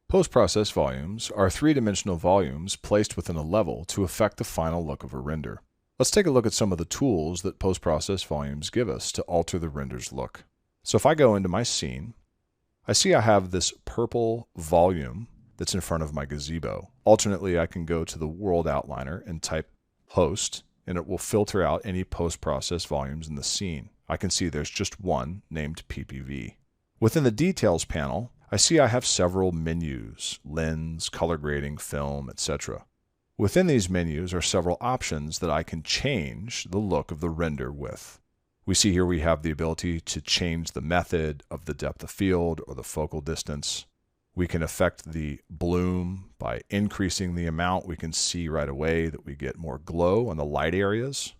Post-process volumes are three-dimensional volumes placed within a level to affect the final look of a render. Let's take a look at some of the tools that post-process volumes give us to alter the render's look. So if I go into my scene, I see I have this purple volume that's in front of my gazebo. Alternately, I can go to the world outliner and type post, and it will filter out any post-process volumes in the scene. I can see there's just one named PPV. Within the details panel, I see I have several menus: lens, color grading, film, etc. Within these menus are several options that I can change the look of the render with. We see here we have the ability to change the method of the depth of field or the focal distance. We can affect the bloom by increasing the amount. We can see right away that we get more glow on the light areas.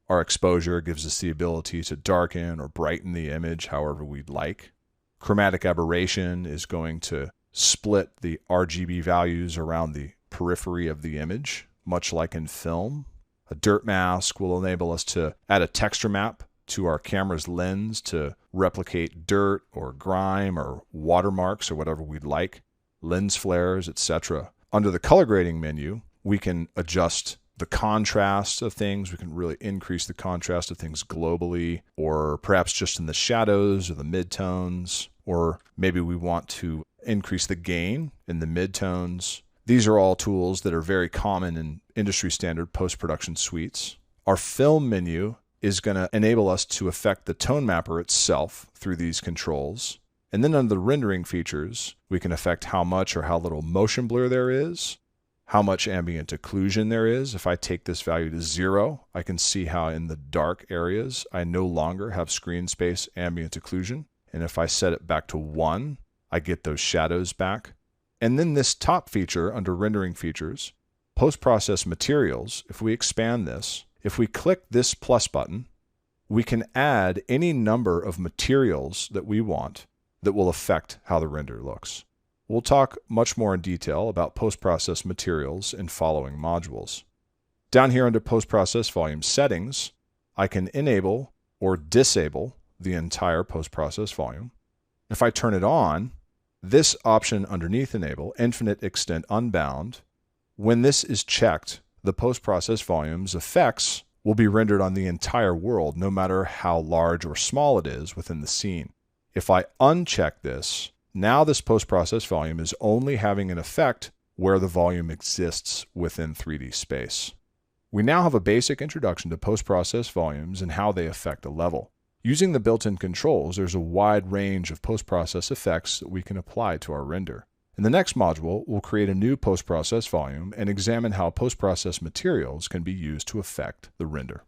Our exposure gives us the ability to darken or brighten the image however we'd like. Chromatic aberration is going to split the RGB values around the periphery of the image, much like in film. A dirt mask will enable us to add a texture map to our camera's lens to replicate dirt or grime or watermarks or whatever we'd like, lens flares, etc. Under the color grading menu, we can adjust the contrast of things. We can really increase the contrast of things globally, or perhaps just in the shadows or the midtones, or maybe we want to increase the gain in the midtones. These are all tools that are very common in industry standard post-production suites. Our film menu is going to enable us to affect the tone mapper itself through these controls. And then under the rendering features, we can affect how much or how little motion blur there is, how much ambient occlusion there is. If I take this value to 0, I can see how in the dark areas I no longer have screen space ambient occlusion. And if I set it back to 1, I get those shadows back. And then this top feature under rendering features, post-process materials, if we expand this, if we click this plus button, we can add any number of materials that we want that will affect how the render looks. We'll talk much more in detail about post-process materials in following modules. Down here under post-process volume settings, I can enable or disable the entire post-process volume. If I turn it on, this option underneath enable, infinite extent unbound, when this is checked, the post-process volume's effects will be rendered on the entire world, no matter how large or small it is within the scene. If I uncheck this, now this post-process volume is only having an effect where the volume exists within 3D space. We now have a basic introduction to post-process volumes and how they affect a level. Using the built-in controls, there's a wide range of post-process effects that we can apply to our render. In the next module, we'll create a new post-process volume and examine how post-process materials can be used to affect the render.